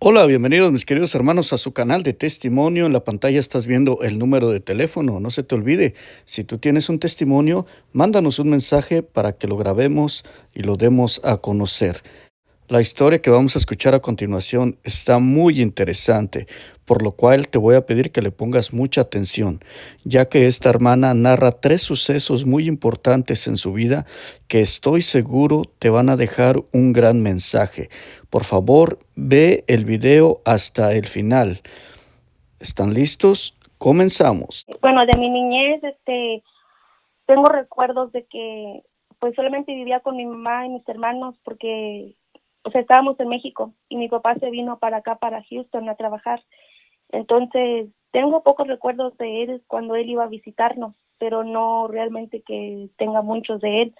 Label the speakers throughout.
Speaker 1: Hola, bienvenidos mis queridos hermanos a su canal de testimonio. En la pantalla estás viendo el número de teléfono. No se te olvide, si tú tienes un testimonio, mándanos un mensaje para que lo grabemos y lo demos a conocer. La historia que vamos a escuchar a continuación está muy interesante, por lo cual te voy a pedir que le pongas mucha atención, ya que esta hermana narra tres sucesos muy importantes en su vida que estoy seguro te van a dejar un gran mensaje. Por favor, ve el video hasta el final. ¿Están listos? Comenzamos.
Speaker 2: Bueno, de mi niñez, tengo recuerdos de que pues solamente vivía con mi mamá y mis hermanos porque, o sea, estábamos en México y mi papá se vino para acá, para Houston, a trabajar. Entonces, tengo pocos recuerdos de él cuando él iba a visitarnos, pero no realmente que tenga muchos de él.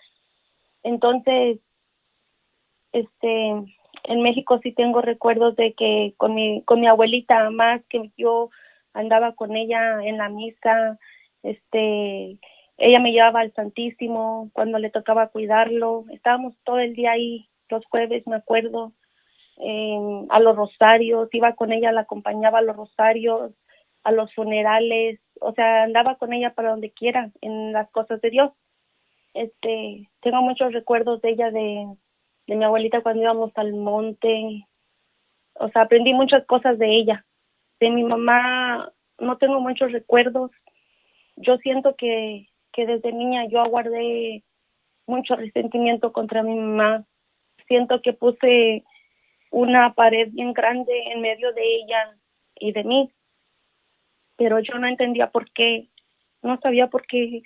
Speaker 2: Entonces, en México sí tengo recuerdos de que con mi abuelita, más que yo andaba con ella en la misa, ella me llevaba al Santísimo cuando le tocaba cuidarlo. Estábamos todo el día ahí, los jueves, me acuerdo, a los rosarios, iba con ella, la acompañaba a los rosarios, a los funerales, o sea, andaba con ella para donde quiera, en las cosas de Dios. Tengo muchos recuerdos de ella, de mi abuelita cuando íbamos al monte. O sea, aprendí muchas cosas de ella. De mi mamá no tengo muchos recuerdos. Yo siento que desde niña yo aguardé mucho resentimiento contra mi mamá. Siento que puse una pared bien grande en medio de ella y de mí, pero yo no entendía por qué, no sabía por qué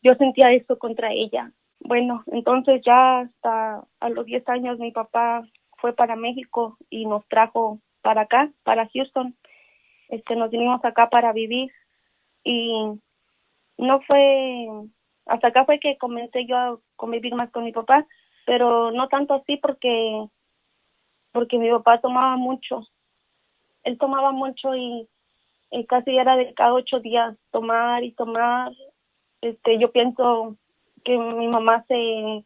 Speaker 2: yo sentía esto contra ella. Bueno, entonces ya hasta a los 10 años mi papá fue para México y nos trajo para acá, para Houston. Nos vinimos acá para vivir y no fue, hasta acá fue que comencé yo a convivir más con mi papá, pero no tanto así porque mi papá tomaba mucho. Él tomaba mucho y casi era de cada 8 días tomar y tomar. Yo pienso que mi mamá se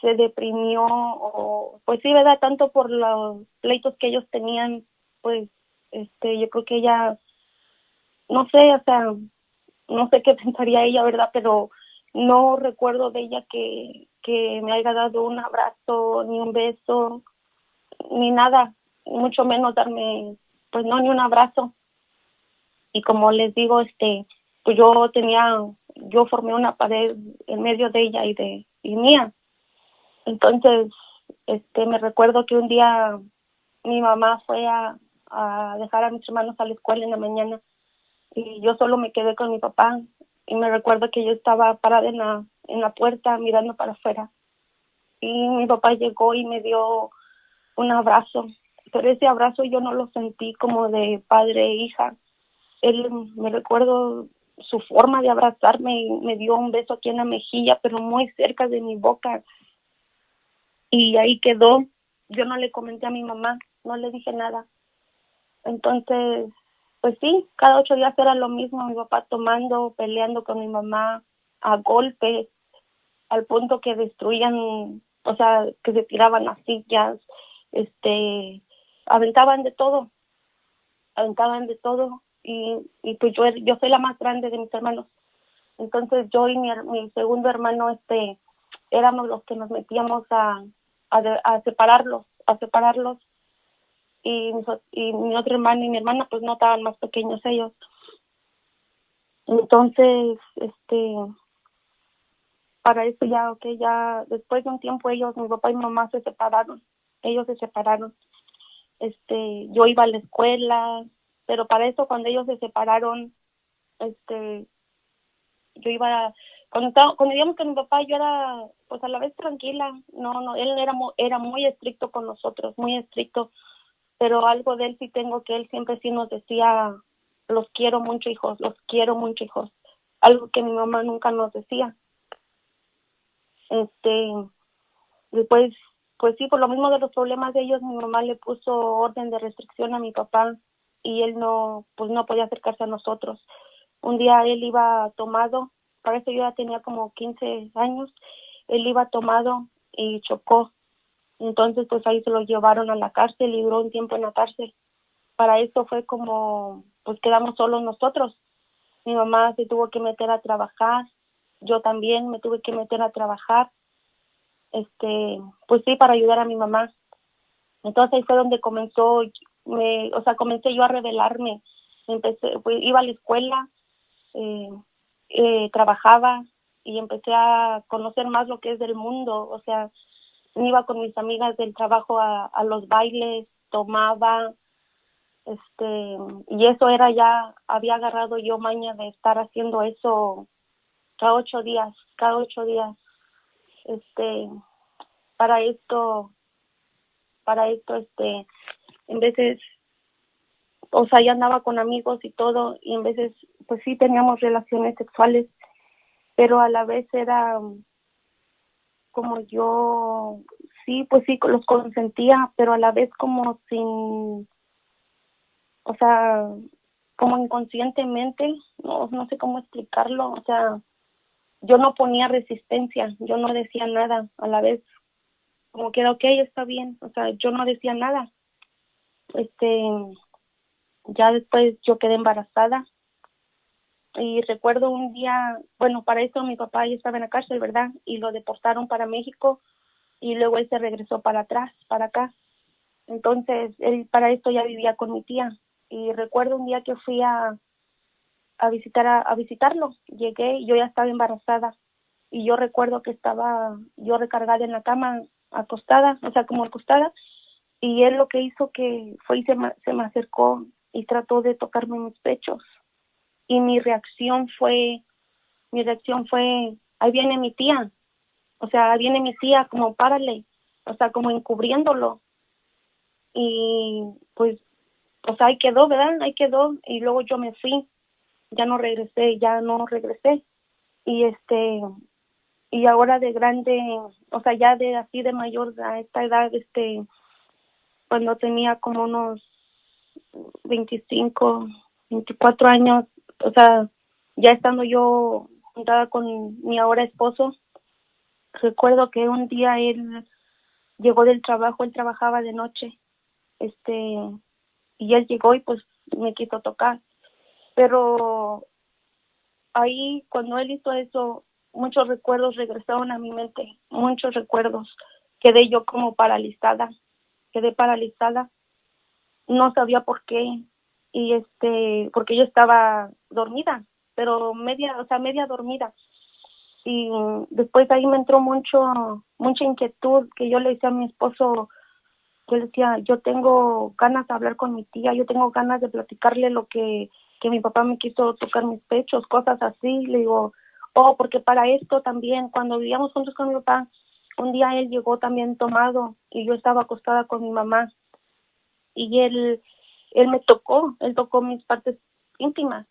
Speaker 2: deprimió, o pues sí, ¿verdad? Tanto por los pleitos que ellos tenían, pues yo creo que ella, no sé, o sea, no sé qué pensaría ella, ¿verdad? Pero no recuerdo de ella que me haya dado un abrazo, ni un beso, ni nada, mucho menos darme, pues no, ni un abrazo. Y como les digo, pues yo formé una pared en medio de ella y mía. Entonces, me recuerdo que un día mi mamá fue a dejar a mis hermanos a la escuela en la mañana y yo solo me quedé con mi papá, y me recuerdo que yo estaba parada en la puerta mirando para afuera y mi papá llegó y me dio un abrazo, pero ese abrazo yo no lo sentí como de padre e hija. Él, me recuerdo su forma de abrazarme, y me dio un beso aquí en la mejilla, pero muy cerca de mi boca, y ahí quedó. Yo no le comenté a mi mamá, no le dije nada. Entonces, pues sí, cada 8 días era lo mismo, mi papá tomando, peleando con mi mamá a golpes, al punto que destruían, o sea, que se tiraban las sillas, aventaban de todo, aventaban de todo. Y pues yo soy la más grande de mis hermanos. Entonces yo y mi segundo hermano, éramos los que nos metíamos a separarlos, y mi otro hermano y mi hermana pues no estaban, más pequeños ellos. Entonces, para eso ya, okay, ya después de un tiempo ellos, mi papá y mi mamá ellos se separaron. Yo iba a la escuela, pero para eso cuando ellos se separaron, este, yo iba, cuando íbamos con mi papá, yo era pues a la vez tranquila. No, él era muy estricto con nosotros, muy estricto, pero algo de él sí tengo, que él siempre sí nos decía: los quiero mucho, hijos, los quiero mucho, hijos, algo que mi mamá nunca nos decía. Después, pues sí, por lo mismo de los problemas de ellos, mi mamá le puso orden de restricción a mi papá, y él no, pues no podía acercarse a nosotros. Un día él iba tomado, para eso yo ya tenía como 15 años, él iba tomado y chocó. Entonces pues ahí se lo llevaron a la cárcel y duró un tiempo en la cárcel. Para esto fue como, pues quedamos solos nosotros. Mi mamá se tuvo que meter a trabajar, yo también me tuve que meter a trabajar, pues sí, para ayudar a mi mamá. Entonces ahí fue donde comencé yo a rebelarme. Pues, iba a la escuela, eh, trabajaba y empecé a conocer más lo que es del mundo. O sea, me iba con mis amigas del trabajo a los bailes, tomaba, y eso era ya, había agarrado yo maña de estar haciendo eso cada 8 días, este, para esto, en veces, o sea, ya andaba con amigos y todo, y en veces, pues sí teníamos relaciones sexuales, pero a la vez era como yo, sí, pues sí, los consentía, pero a la vez como sin, o sea, como inconscientemente, no sé cómo explicarlo, o sea, yo no ponía resistencia, yo no decía nada, a la vez como que era ok, está bien, o sea, yo no decía nada. Este, ya después yo quedé embarazada y recuerdo un día, bueno, para eso mi papá ya estaba en la cárcel, ¿verdad? Y lo deportaron para México y luego él se regresó para atrás, para acá. Entonces, él para esto ya vivía con mi tía y recuerdo un día que fui a visitarlo, llegué y yo ya estaba embarazada y yo recuerdo que estaba yo recargada en la cama, acostada, o sea, como acostada, y él lo que hizo que fue y se me acercó y trató de tocarme mis pechos y mi reacción fue, ahí viene mi tía, o sea, ahí viene mi tía, como párale, o sea, como encubriéndolo, y pues, o sea, ahí quedó, ¿verdad? Ahí quedó, y luego yo me fui, ya no regresé, y y ahora de grande, o sea, ya de así de mayor a esta edad, cuando tenía como unos 25, 24 años, o sea, ya estando yo juntada con mi ahora esposo, recuerdo que un día él llegó del trabajo, él trabajaba de noche, este, y él llegó y pues me quiso tocar, pero ahí cuando él hizo eso, muchos recuerdos regresaron a mi mente, muchos recuerdos, quedé yo como paralizada, quedé paralizada, no sabía por qué, y porque yo estaba dormida, pero media dormida, y después ahí me entró mucha inquietud, que yo le decía a mi esposo, yo le decía, yo tengo ganas de hablar con mi tía, yo tengo ganas de platicarle que mi papá me quiso tocar mis pechos, cosas así, le digo, porque para esto también, cuando vivíamos juntos con mi papá, un día él llegó también tomado, y yo estaba acostada con mi mamá, y él tocó mis partes íntimas,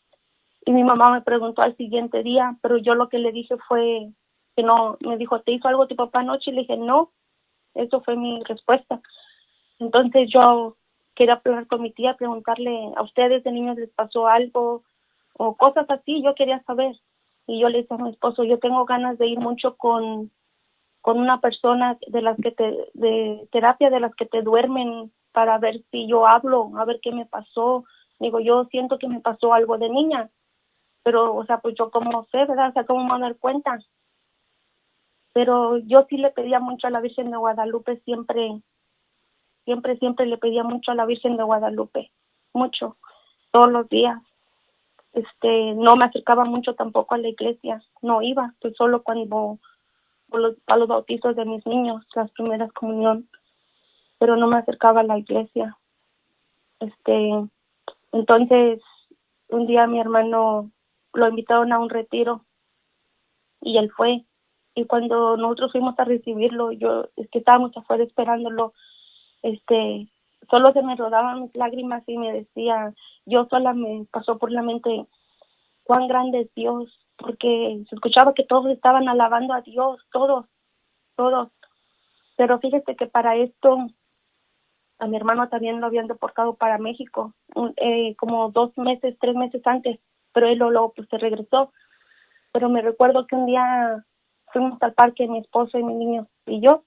Speaker 2: y mi mamá me preguntó al siguiente día, pero yo lo que le dije fue que no, me dijo, ¿te hizo algo tu papá anoche? Y le dije, no, eso fue mi respuesta. Entonces yo quería hablar con mi tía, preguntarle, ¿a ustedes de niños les pasó algo? O cosas así, yo quería saber. Y yo le dije a mi esposo, yo tengo ganas de ir mucho con una persona de terapia, de las que te duermen, para ver si yo hablo, a ver qué me pasó. Digo, yo siento que me pasó algo de niña, pero, o sea, pues yo como sé, ¿verdad? O sea, ¿cómo me voy a dar cuenta? Pero yo sí le pedía mucho a la Virgen de Guadalupe, siempre le pedía mucho a la Virgen de Guadalupe, mucho, todos los días. No me acercaba mucho tampoco a la iglesia, no iba, pues solo cuando a los bautizos de mis niños, las primeras comunión, pero no me acercaba a la iglesia. Entonces, un día mi hermano lo invitaron a un retiro y él fue. Y cuando nosotros fuimos a recibirlo, es que estábamos afuera esperándolo, este, solo se me rodaban mis lágrimas y me decía, yo sola me pasó por la mente, cuán grande es Dios, porque se escuchaba que todos estaban alabando a Dios, todos. Pero fíjese que para esto, a mi hermano también lo habían deportado para México, como 2 meses, 3 meses antes, pero él pues se regresó. Pero me recuerdo que un día fuimos al parque, mi esposo y mi niño y yo,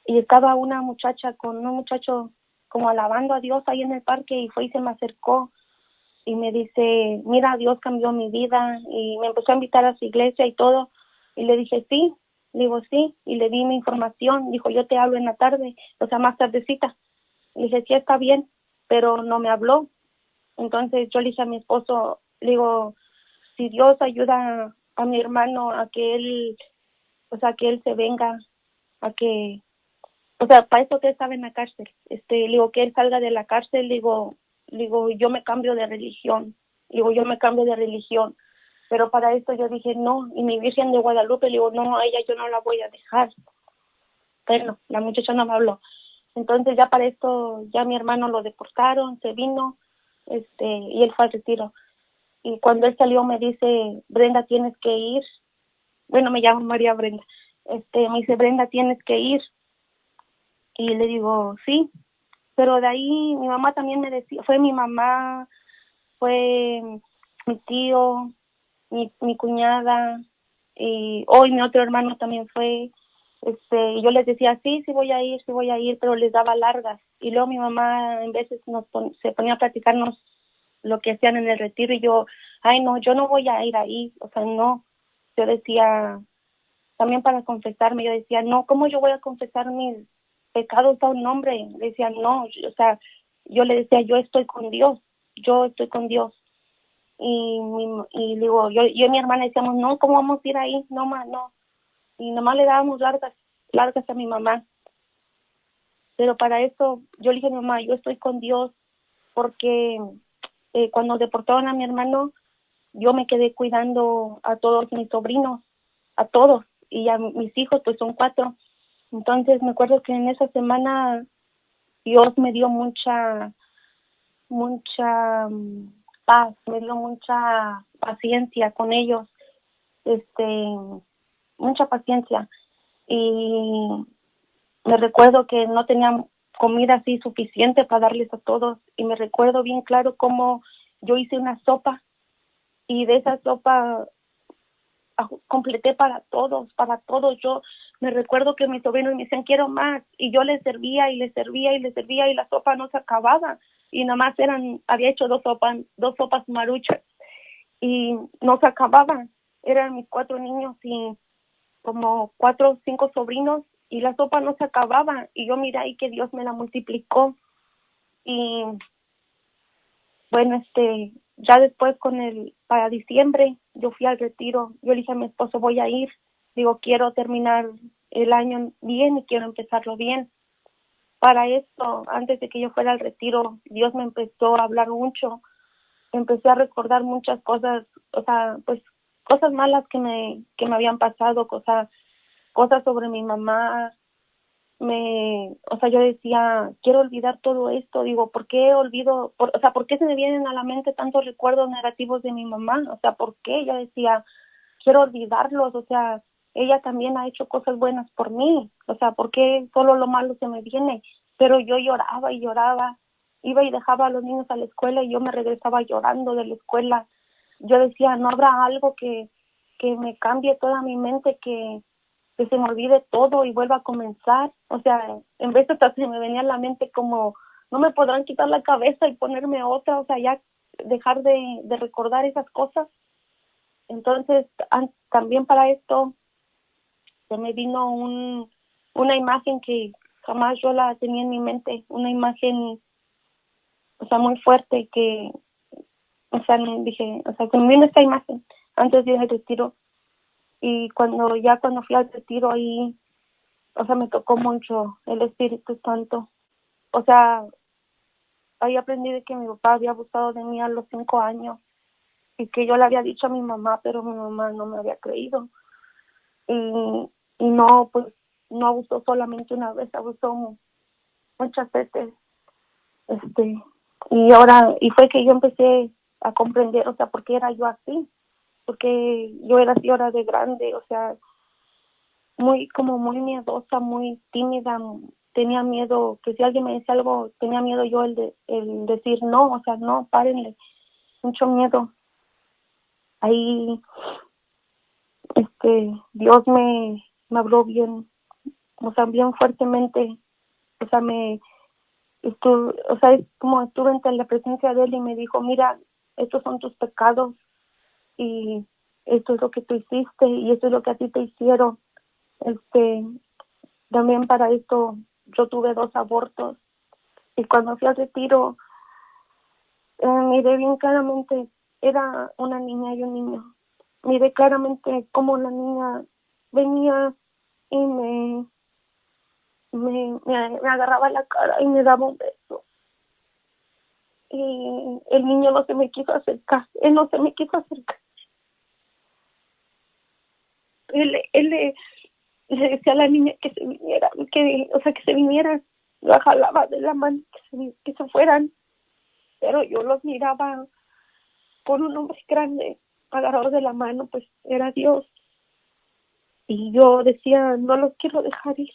Speaker 2: y estaba una muchacha con un muchacho como alabando a Dios ahí en el parque, y fue y se me acercó y me dice, mira, Dios cambió mi vida, y me empezó a invitar a su iglesia y todo, y le dije sí, le digo sí, y le di mi información. Dijo, yo te hablo en la tarde, o sea, más tardecita. Le dije, sí, está bien, pero no me habló. Entonces yo le dije a mi esposo, le digo, si Dios ayuda a mi hermano a que él, o sea, que él se venga, a que, o sea, para eso que estaba en la cárcel, le digo, que él salga de la cárcel. Le digo, yo me cambio de religión, le digo, yo me cambio de religión, pero para esto yo dije no, y mi Virgen de Guadalupe, le digo, no, a ella yo no la voy a dejar. Bueno, la muchacha no me habló. Entonces ya para esto, ya mi hermano lo deportaron, se vino, y él fue al retiro. Y cuando él salió me dice, Brenda, tienes que ir. Bueno, me llamo María Brenda. Me dice, Brenda, tienes que ir. Y le digo, sí. Pero de ahí mi mamá también me decía, fue mi mamá, fue mi tío, mi cuñada, y hoy mi otro hermano también fue. Y yo les decía, sí, sí voy a ir, pero les daba largas. Y luego mi mamá en veces se ponía a platicarnos lo que hacían en el retiro, y yo, ay no, yo no voy a ir ahí, o sea, no. Yo decía, también para confesarme, yo decía, no, ¿cómo yo voy a confesar mis pecados a un hombre? Le decía, no, o sea, yo le decía, yo estoy con Dios, yo estoy con Dios. Y digo, yo y mi hermana decíamos, no, ¿cómo vamos a ir ahí? No, más, no. Y nomás le dábamos largas a mi mamá. Pero para eso yo le dije a mi mamá, yo estoy con Dios, porque cuando deportaron a mi hermano, yo me quedé cuidando a todos mis sobrinos, a todos, y a mis hijos, pues son 4. Entonces me acuerdo que en esa semana Dios me dio mucha paz, me dio mucha paciencia con ellos, mucha paciencia. Y me recuerdo que no tenía comida así suficiente para darles a todos, y me recuerdo bien claro cómo yo hice una sopa, y de esa sopa completé para todos, para todos. Yo me recuerdo que mis sobrinos me decían, quiero más, y yo les servía y les servía y les servía, y la sopa no se acababa, y nada más había hecho dos sopas maruchas, y no se acababan. Eran mis 4 niños y como 4 o 5 sobrinos, y la sopa no se acababa, y yo miré ahí que Dios me la multiplicó. Y bueno, ya después para diciembre, yo fui al retiro. Yo le dije a mi esposo, voy a ir. Digo, quiero terminar el año bien y quiero empezarlo bien. Para esto, antes de que yo fuera al retiro, Dios me empezó a hablar mucho. Empecé a recordar muchas cosas, o sea, pues cosas malas que me habían pasado, cosas sobre mi mamá. O sea, yo decía, quiero olvidar todo esto. Digo, ¿por qué olvido? O sea, ¿por qué se me vienen a la mente tantos recuerdos negativos de mi mamá? O sea, ¿por qué? Yo decía, quiero olvidarlos. O sea, ella también ha hecho cosas buenas por mí. O sea, ¿por qué solo lo malo se me viene? Pero yo lloraba y lloraba. Iba y dejaba a los niños a la escuela, y yo me regresaba llorando de la escuela. Yo decía, ¿no habrá algo que me cambie toda mi mente, que se me olvide todo y vuelva a comenzar? O sea, en vez de hasta se me venía a la mente como, no me podrán quitar la cabeza y ponerme otra, o sea, ya dejar de recordar esas cosas. Entonces, también para esto se me vino una imagen que jamás yo la tenía en mi mente, una imagen, o sea, muy fuerte, o sea, dije, o sea, que me vino esta imagen antes de ir al retiro. Y cuando fui al retiro ahí, o sea, me tocó mucho el Espíritu Santo. O sea, ahí aprendí de que mi papá había abusado de mí a los 5 años, y que yo le había dicho a mi mamá, pero mi mamá no me había creído. Y no, pues, no abusó solamente una vez, abusó muchas veces. Y fue que yo empecé a comprender, o sea, por qué era yo así, porque yo era así ahora de grande, o sea, como muy miedosa, muy tímida. Tenía miedo que si alguien me decía algo, tenía miedo yo el decir no, o sea, no, párenle, mucho miedo. Ahí Dios me habló bien o sea, bien fuertemente, o sea, o sea, es como estuve ante la presencia de él y me dijo, mira, estos son tus pecados y esto es lo que tú hiciste y esto es lo que a ti te hicieron. Este, también para esto yo tuve 2 abortos y cuando fui al retiro miré bien claramente, era una niña y un niño. Miré claramente cómo la niña venía y me agarraba la cara y me daba un beso. Y el niño no se me quiso acercar, él no se me quiso acercar. Él le decía a la niña que se viniera, o sea, que se viniera, la jalaba de la mano, que se fueran, pero yo los miraba por un hombre grande, agarrado de la mano, pues era Dios. Y yo decía, no los quiero dejar ir,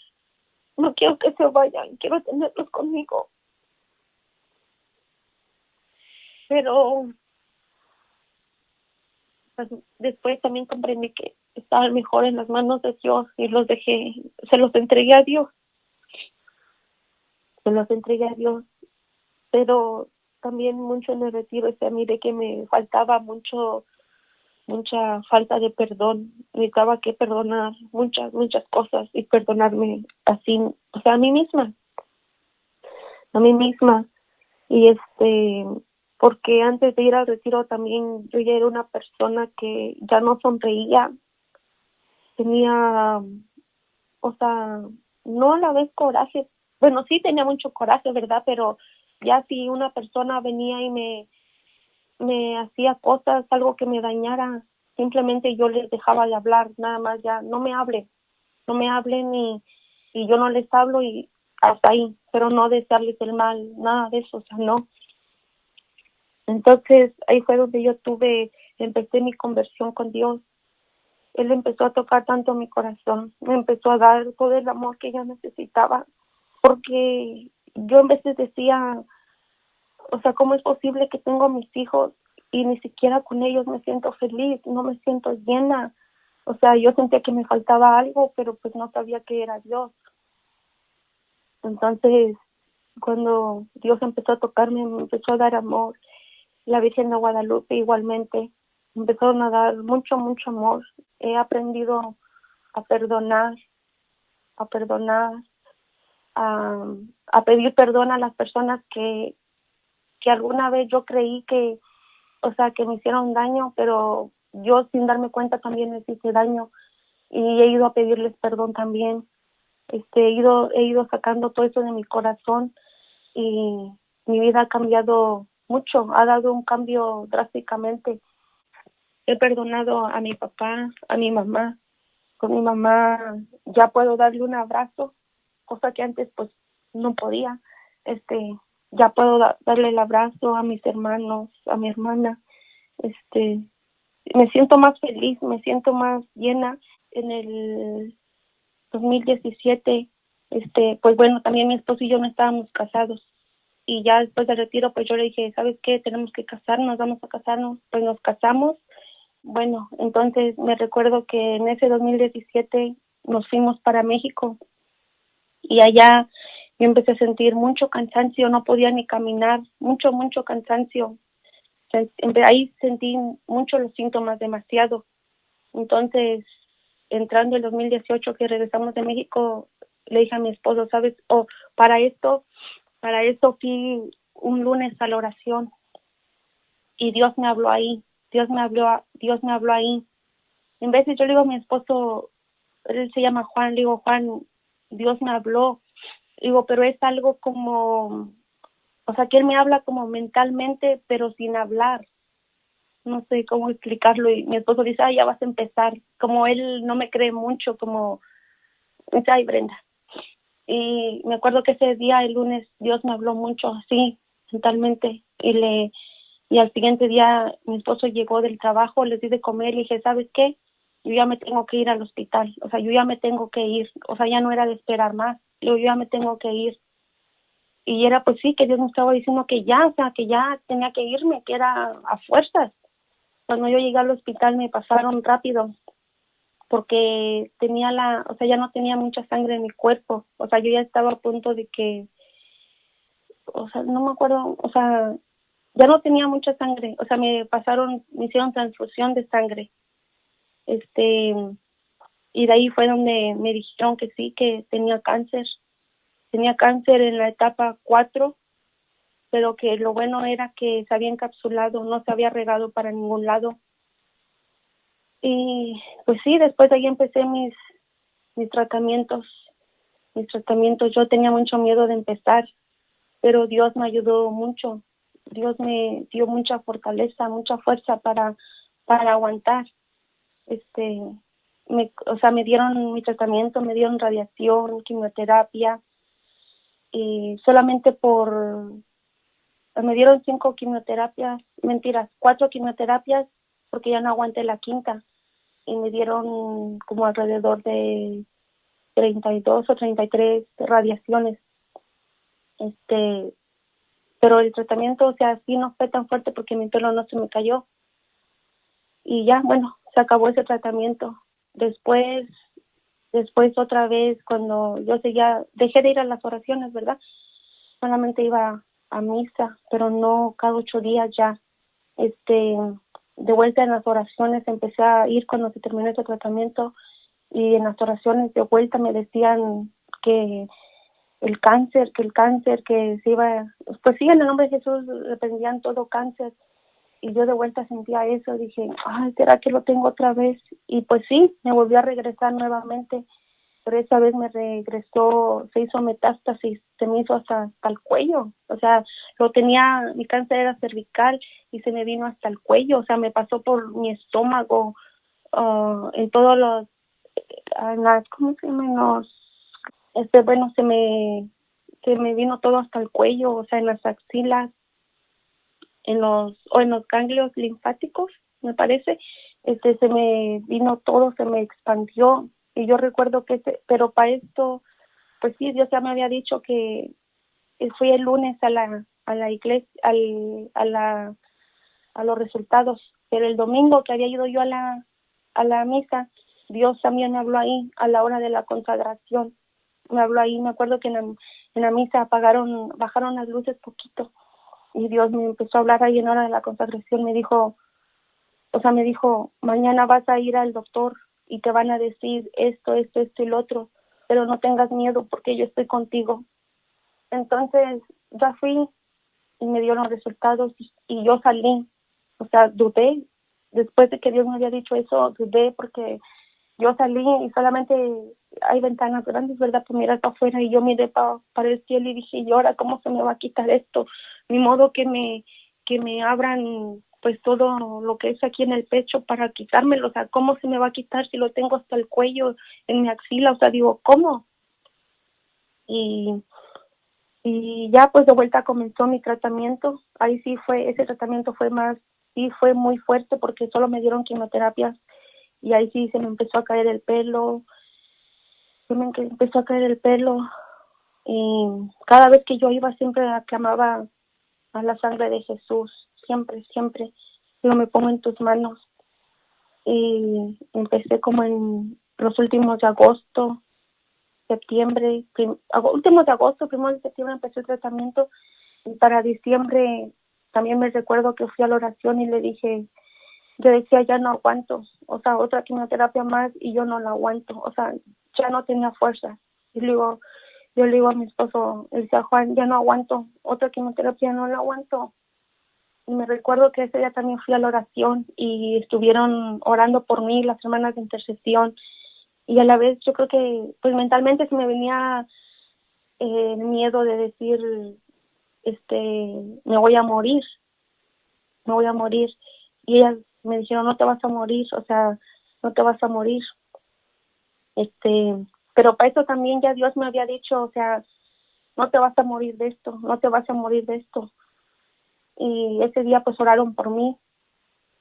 Speaker 2: no quiero que se vayan, quiero tenerlos conmigo. Pero pues, después también comprendí que estaban mejor en las manos de Dios y los dejé, se los entregué a Dios, se los entregué a Dios. Pero también mucho en el retiro, miré que me faltaba mucha falta de perdón, necesitaba que perdonar muchas cosas y perdonarme así, o sea, a mí misma. Y porque antes de ir al retiro también yo ya era una persona que ya no sonreía, tenía, o sea, no a la vez coraje, bueno, sí tenía mucho coraje, ¿verdad? Pero ya si una persona venía y me hacía cosas, algo que me dañara, simplemente yo les dejaba de hablar, nada más ya, no me hablen y yo no les hablo y hasta ahí, pero no desearles el mal, nada de eso, o sea, no. Entonces ahí fue donde empecé mi conversión con Dios. Él empezó a tocar tanto mi corazón, me empezó a dar todo el amor que yo necesitaba, porque yo en veces decía, o sea, ¿cómo es posible que tengo a mis hijos y ni siquiera con ellos me siento feliz, no me siento llena? O sea, yo sentía que me faltaba algo, pero pues no sabía que era Dios. Entonces, cuando Dios empezó a tocarme, me empezó a dar amor, la Virgen de Guadalupe igualmente, empezaron a dar mucho amor. He aprendido a perdonar, a perdonar, a, a pedir perdón a las personas que alguna vez yo creí que, o sea, que me hicieron daño, pero yo sin darme cuenta también les hice daño y he ido a pedirles perdón también. He ido sacando todo eso de mi corazón y mi vida ha cambiado mucho, ha dado un cambio drásticamente. He perdonado a mi papá, a mi mamá. Con mi mamá ya puedo darle un abrazo, cosa que antes pues no podía. Ya puedo darle el abrazo a mis hermanos, a mi hermana. Este, Me siento más feliz, me siento más llena. En el 2017, pues bueno, también mi esposo y yo no estábamos casados. Y ya después del retiro, pues yo le dije, ¿sabes qué? Tenemos que casarnos, vamos a casarnos. Pues nos casamos. Bueno, entonces me recuerdo que en ese 2017 nos fuimos para México y allá yo empecé a sentir mucho cansancio, no podía ni caminar, mucho cansancio. Ahí sentí mucho los síntomas, demasiado. Entonces, entrando el 2018 que regresamos de México, le dije a mi esposo, ¿sabes? Para esto fui un lunes a la oración y Dios me habló ahí, Dios me habló ahí. En vez de yo le digo a mi esposo, él se llama Juan, le digo, Juan, Dios me habló, digo, pero es algo como, o sea, que él me habla como mentalmente, pero sin hablar. No sé cómo explicarlo y mi esposo dice, ya vas a empezar. Como él no me cree mucho, como, dice, ay, Brenda. Y me acuerdo que ese día, el lunes, Dios me habló mucho así, mentalmente, y al siguiente día mi esposo llegó del trabajo, les di de comer y dije, ¿sabes qué? Yo ya me tengo que ir al hospital, o sea, yo ya me tengo que ir, o sea, ya no era de esperar más, yo ya me tengo que ir. Y era pues sí, que Dios me estaba diciendo que ya, o sea, que ya tenía que irme, que era a fuerzas. Cuando yo llegué al hospital me pasaron rápido porque tenía o sea, ya no tenía mucha sangre en mi cuerpo, o sea, yo ya estaba a punto de que, o sea, no me acuerdo, o sea, ya no tenía mucha sangre, o sea, me hicieron transfusión de sangre, este, y de ahí fue donde me dijeron que sí, que tenía cáncer en la etapa 4, pero que lo bueno era que se había encapsulado, no se había regado para ningún lado. Y pues sí, después de ahí empecé mis tratamientos, yo tenía mucho miedo de empezar, pero Dios me ayudó mucho, Dios me dio mucha fortaleza, mucha fuerza para aguantar, o sea, me dieron mi tratamiento, me dieron radiación, quimioterapia, y solamente me dieron 5 quimioterapias, mentiras, 4 quimioterapias, porque ya no aguanté la quinta, y me dieron como alrededor de 32 o 33 radiaciones, pero el tratamiento, o sea, sí no fue tan fuerte porque mi pelo no se me cayó, y ya, bueno, se acabó ese tratamiento. Después otra vez, cuando yo seguía, dejé de ir a las oraciones, ¿verdad? Solamente iba a misa, pero no cada 8 días ya. De vuelta en las oraciones empecé a ir cuando se terminó ese tratamiento, y en las oraciones de vuelta me decían que que se iba, pues sí, en el nombre de Jesús reprendían todo cáncer, y yo de vuelta sentía eso, dije, ay, ¿será que lo tengo otra vez? Y pues sí, me volvió a regresar nuevamente, pero esa vez me regresó, se hizo metástasis, se me hizo hasta el cuello, o sea, mi cáncer era cervical y se me vino hasta el cuello, o sea, me pasó por mi estómago, en todos ¿cómo se llaman bueno, se me vino todo hasta el cuello, o sea, en las axilas, en los ganglios linfáticos, me parece, se me vino todo, se me expandió, y yo recuerdo pero para esto, pues sí, Dios ya me había dicho que fui el lunes a la iglesia, a los resultados, pero el domingo que había ido yo a la misa, Dios también me habló ahí a la hora de la consagración, me habló ahí, me acuerdo que en la misa bajaron las luces poquito, y Dios me empezó a hablar ahí en hora de la consagración, me dijo, mañana vas a ir al doctor y te van a decir esto y lo otro, pero no tengas miedo porque yo estoy contigo. Entonces ya fui y me dio los resultados, y yo salí, o sea, dudé, después de que Dios me había dicho eso, dudé porque yo salí y solamente hay ventanas grandes, ¿verdad? Pues mirar para afuera, y yo miré para el cielo y dije, ¿y ahora cómo se me va a quitar esto? Ni modo que me abran pues todo lo que es aquí en el pecho para quitármelo, o sea, ¿cómo se me va a quitar si lo tengo hasta el cuello, en mi axila? O sea, digo, ¿cómo? Y ya pues de vuelta comenzó mi tratamiento. Ahí sí ese tratamiento sí fue muy fuerte porque solo me dieron quimioterapias, y ahí sí se me empezó a caer el pelo, y cada vez que yo iba siempre aclamaba a la sangre de Jesús, siempre, siempre, yo me pongo en tus manos. Y empecé como en los últimos de agosto, septiembre, últimos de agosto, primero de septiembre empecé el tratamiento, y para diciembre también me recuerdo que fui a la oración y le dije, yo decía, ya no aguanto, o sea, otra quimioterapia más y yo no la aguanto, o sea, ya no tenía fuerza. Y yo le digo a mi esposo, él decía, Juan, ya no aguanto, otra quimioterapia no la aguanto. Y me recuerdo que ese día también fui a la oración y estuvieron orando por mí las hermanas de intercesión, y a la vez yo creo que pues mentalmente se me venía el miedo de decir, me voy a morir, y ellas me dijeron, no te vas a morir, o sea, no te vas a morir, pero para eso también ya Dios me había dicho, o sea, no te vas a morir de esto, no te vas a morir de esto. Y ese día pues oraron por mí,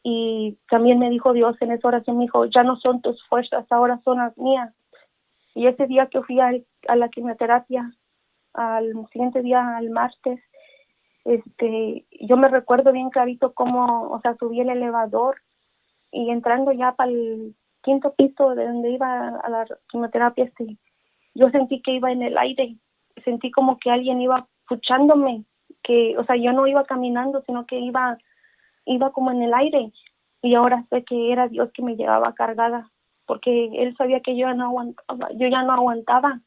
Speaker 2: y también me dijo Dios en esa oración, me dijo, ya no son tus fuerzas, ahora son las mías. Y ese día que fui a la quimioterapia, al siguiente día, al martes, yo me recuerdo bien clarito cómo, o sea, subí el elevador, y entrando ya para el quinto piso de donde iba a la quimioterapia, yo sentí que iba en el aire, sentí como que alguien iba puchándome, que, o sea, yo no iba caminando, sino que iba como en el aire, y ahora sé que era Dios que me llevaba cargada, porque Él sabía que yo ya no aguantaba,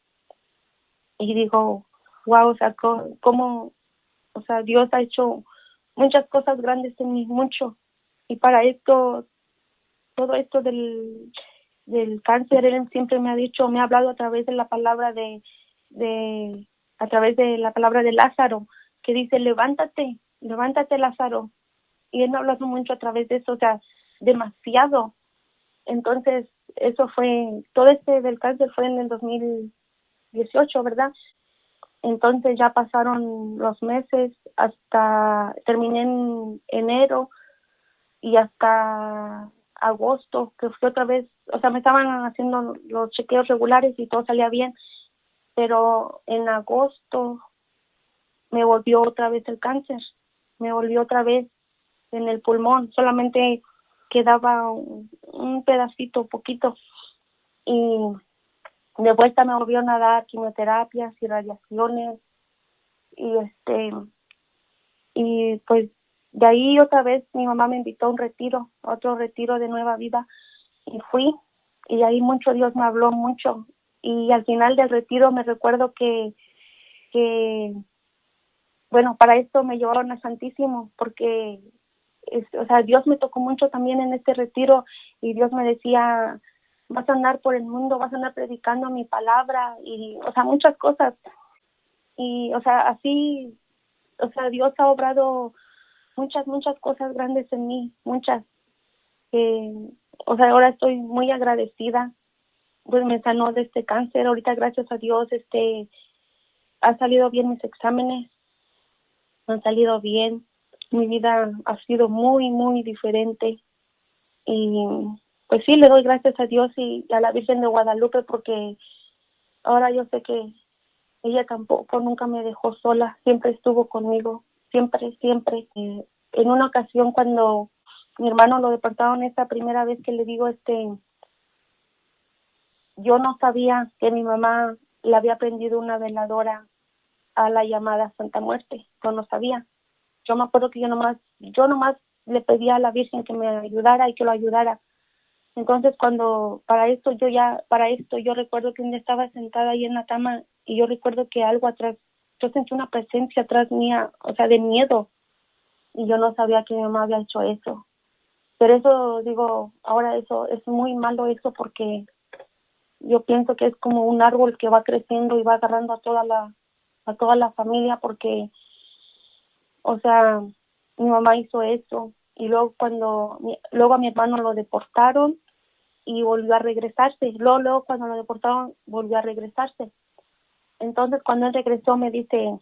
Speaker 2: y digo, wow, o sea, cómo, o sea, Dios ha hecho muchas cosas grandes en mí, mucho, y para esto, todo esto del cáncer, Él siempre me ha dicho, me ha hablado a través de la palabra a través de la palabra de Lázaro, que dice, levántate, levántate Lázaro, y Él me ha hablado mucho a través de eso, o sea, demasiado. Entonces, eso fue, todo este del cáncer fue en el 2018, ¿verdad? Entonces ya pasaron los meses, hasta terminé en enero y hasta agosto, que fue otra vez, o sea, me estaban haciendo los chequeos regulares y todo salía bien, pero en agosto me volvió otra vez el cáncer, me volvió otra vez en el pulmón, solamente quedaba un pedacito, poquito, y de vuelta me volvieron a dar quimioterapias y radiaciones, y y pues de ahí otra vez mi mamá me invitó a un retiro, a otro retiro de Nueva Vida, y fui, y ahí mucho Dios me habló mucho, y al final del retiro me recuerdo que bueno, para esto me llevaron a Santísimo, porque o sea, Dios me tocó mucho también en este retiro, y Dios me decía, vas a andar por el mundo, vas a andar predicando mi palabra, y, o sea, muchas cosas, y, o sea, así, o sea, Dios ha obrado muchas cosas grandes en mí, muchas, eh, o sea, ahora estoy muy agradecida, pues me sanó de este cáncer, ahorita gracias a Dios, ha salido bien mis exámenes, han salido bien, mi vida ha sido muy diferente, y pues sí, le doy gracias a Dios y a la Virgen de Guadalupe, porque ahora yo sé que ella tampoco nunca me dejó sola, siempre estuvo conmigo, siempre. En una ocasión cuando mi hermano lo deportaron, esa primera vez que le digo, yo no sabía que mi mamá le había prendido una veladora a la llamada Santa Muerte, yo no sabía. Yo me acuerdo que yo nomás le pedía a la Virgen que me ayudara y que lo ayudara. Entonces para esto yo recuerdo que un día estaba sentada ahí en la cama, y yo recuerdo que algo atrás, yo sentí una presencia atrás mía, o sea, de miedo, y yo no sabía que mi mamá había hecho eso. Pero eso, digo, ahora eso es muy malo eso, porque yo pienso que es como un árbol que va creciendo y va agarrando a toda la familia, porque, o sea, mi mamá hizo eso, y luego luego a mi hermano lo deportaron y volvió a regresarse. Luego cuando lo deportaron, volvió a regresarse. Entonces, cuando él regresó, me dice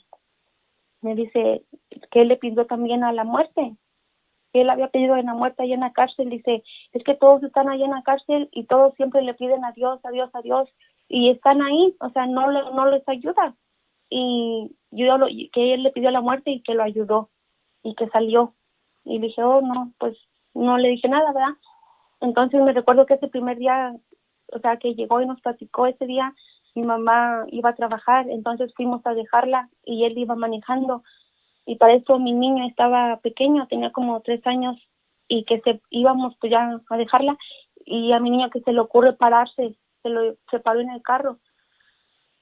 Speaker 2: que él le pidió también a la muerte, que él había pedido en la muerte allá en la cárcel. Dice, es que todos están allá en la cárcel y todos siempre le piden a Dios, a Dios, a Dios, y están ahí, o sea, no les ayuda. Y que él le pidió la muerte y que lo ayudó y que salió. Y dije, oh, no, pues no le dije nada, ¿verdad? Entonces me recuerdo que ese primer día, o sea, que llegó y nos platicó ese día, mi mamá iba a trabajar, entonces fuimos a dejarla y él iba manejando, y para eso mi niña estaba pequeña, tenía como 3 años, y que íbamos pues ya a dejarla, y a mi niña que se le ocurre pararse, se paró en el carro,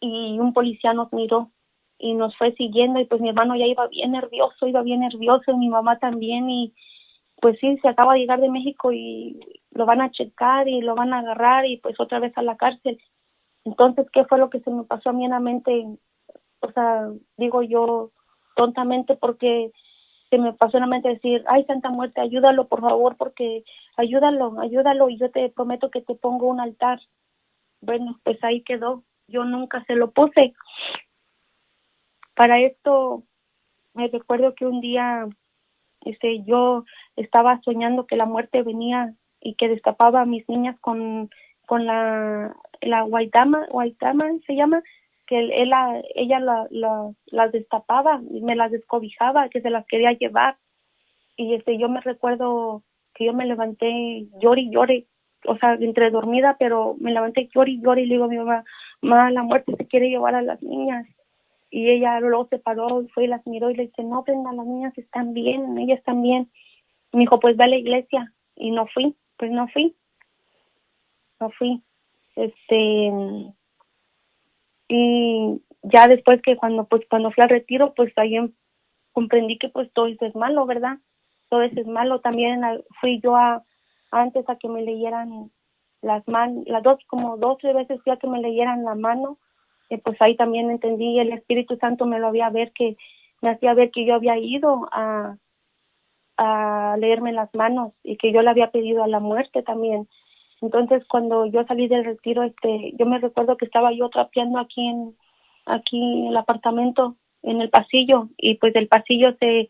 Speaker 2: y un policía nos miró y nos fue siguiendo, y pues mi hermano ya iba bien nervioso, y mi mamá también, y pues sí, se acaba de llegar de México y lo van a checar y lo van a agarrar y pues otra vez a la cárcel. Entonces, ¿qué fue lo que se me pasó a mí en la mente? O sea, digo yo tontamente, porque se me pasó en la mente decir, ay, Santa Muerte, ayúdalo, por favor, porque ayúdalo, y yo te prometo que te pongo un altar. Bueno, pues ahí quedó. Yo nunca se lo puse. Para esto, me recuerdo que un día yo estaba soñando que la muerte venía y que destapaba a mis niñas con la Guaitama se llama, que ella las destapaba y me las descobijaba, que se las quería llevar. Y yo me recuerdo que yo me levanté, lloré y lloré, o sea, entre dormida, pero me levanté lloré y lloré y le digo a mi mamá, ma, la muerte se quiere llevar a las niñas. Y ella luego se paró y fue y las miró y le dice, no, Brenda, las niñas están bien, ellas están bien. Y me dijo, pues ve a la iglesia. Y no fui, pues no fui. Este, y ya después que cuando fui al retiro, pues ahí comprendí que pues todo eso es malo, ¿verdad? Todo eso es malo. También fui yo antes a que me leyeran como 12 veces fui a que me leyeran la mano, pues ahí también entendí, el Espíritu Santo me hacía ver que yo había ido a leerme las manos y que yo le había pedido a la muerte también. Entonces cuando yo salí del retiro, yo me recuerdo que estaba yo trapeando aquí en el apartamento, en el pasillo, y pues del pasillo se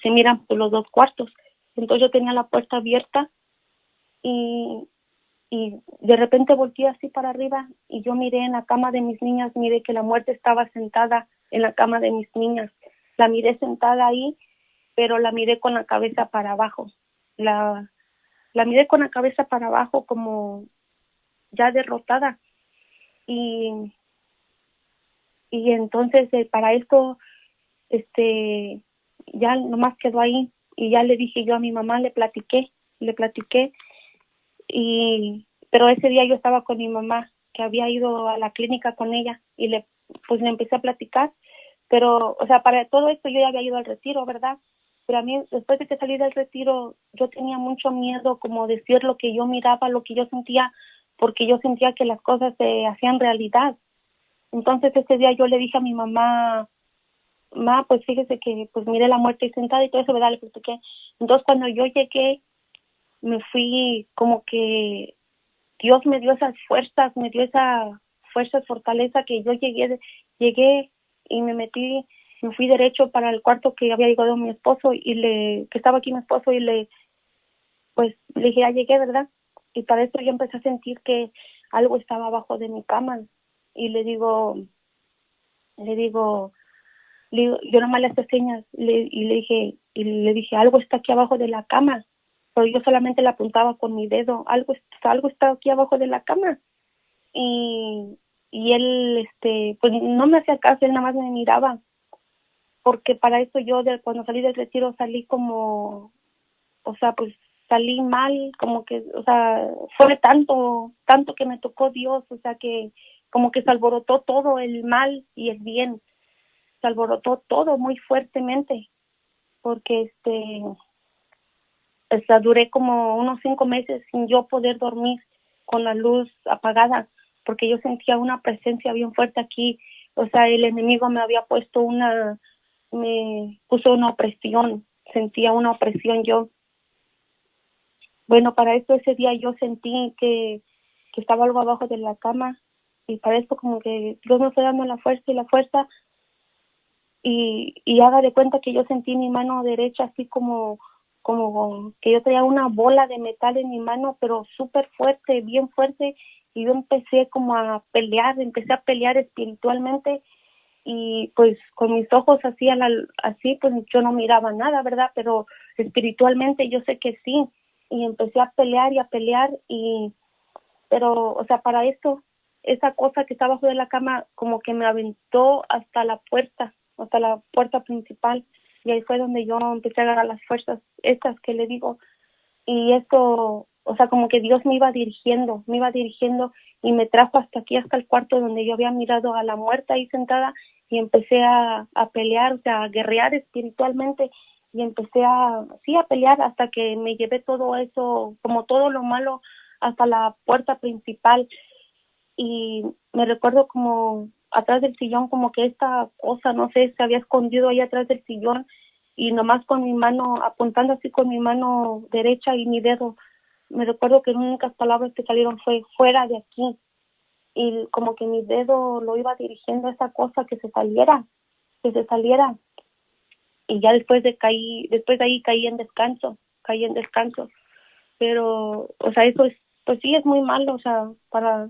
Speaker 2: miran por los dos cuartos. Entonces yo tenía la puerta abierta y de repente volteé así para arriba y yo miré en la cama de mis niñas, miré que la muerte estaba sentada en la cama de mis niñas. La miré sentada ahí, pero la miré con la cabeza para abajo. La miré con la cabeza para abajo como ya derrotada. Y, y entonces para esto, ya nomás quedó ahí y ya le dije yo a mi mamá, le platiqué pero ese día yo estaba con mi mamá, que había ido a la clínica con ella y pues le empecé a platicar, pero, o sea, para todo esto yo ya había ido al retiro, ¿verdad? Pero a mí, después de que salí del retiro, yo tenía mucho miedo como decir lo que yo miraba, lo que yo sentía, porque yo sentía que las cosas se hacían realidad. Entonces ese día yo le dije a mi mamá, pues fíjese que pues miré la muerte sentada y todo eso, ¿verdad? Le platiqué. Entonces cuando yo llegué, me fui como que Dios me dio esas fuerzas, me dio esa fuerza, fortaleza que yo llegué y me fui derecho para el cuarto que había llegado mi esposo que estaba aquí mi esposo pues le dije, ya llegué, ¿verdad? Y para eso yo empecé a sentir que algo estaba abajo de mi cama y le digo, yo nomás le hacía señas y le dije, algo está aquí abajo de la cama, pero yo solamente le apuntaba con mi dedo, algo está aquí abajo de la cama. Y, y él, pues no me hacía caso, él nada más me miraba, porque para eso yo cuando salí del retiro salí como, o sea, pues salí mal, como que, o sea, fue tanto que me tocó Dios, o sea, que como que se alborotó todo el mal y el bien, se alborotó todo muy fuertemente, porque o sea, duré como unos 5 meses sin yo poder dormir con la luz apagada, porque yo sentía una presencia bien fuerte aquí. O sea, el enemigo me puso una opresión, sentía una opresión yo. Bueno, para esto ese día yo sentí que estaba algo abajo de la cama y para esto como que Dios me fue dando la fuerza y la fuerza y haga de cuenta que yo sentí mi mano derecha así como que yo tenía una bola de metal en mi mano, pero súper fuerte, bien fuerte, y yo empecé a pelear espiritualmente, y pues con mis ojos así, pues yo no miraba nada, ¿verdad? Pero espiritualmente yo sé que sí, y empecé a pelear y a pelear, pero, o sea, para esto, esa cosa que está abajo de la cama como que me aventó hasta la puerta principal, y ahí fue donde yo empecé a agarrar las fuerzas estas que le digo, y esto, o sea, como que Dios me iba dirigiendo y me trajo hasta aquí, hasta el cuarto donde yo había mirado a la muerta ahí sentada, y empecé a pelear, o sea, a guerrear espiritualmente, y empecé sí, a pelear hasta que me llevé todo eso, como todo lo malo, hasta la puerta principal. Y me recuerdo como atrás del sillón, como que esta cosa, no sé, se había escondido ahí atrás del sillón, y nomás con mi mano, apuntando así con mi mano derecha y mi dedo, me recuerdo que las únicas palabras que salieron fue fuera de aquí, y como que mi dedo lo iba dirigiendo a esa cosa que se saliera, y ya después de ahí caí en descanso, pero, o sea, pues sí es muy malo, o sea, para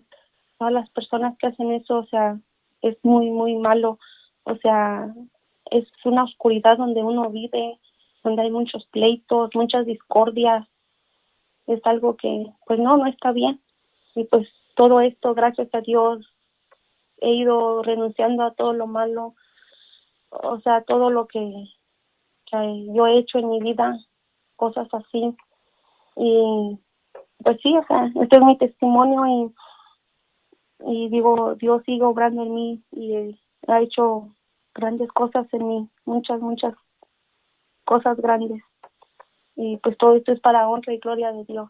Speaker 2: todas las personas que hacen eso, o sea, es muy, muy malo, o sea, es una oscuridad donde uno vive, donde hay muchos pleitos, muchas discordias, es algo que pues no está bien. Y pues todo esto, gracias a Dios, he ido renunciando a todo lo malo, o sea, todo lo que yo he hecho en mi vida, cosas así. Y pues sí, o sea, este es mi testimonio y digo, Dios sigue obrando en mí y ha hecho grandes cosas en mí, muchas, muchas cosas grandes. Y pues todo esto es para honra y gloria de Dios.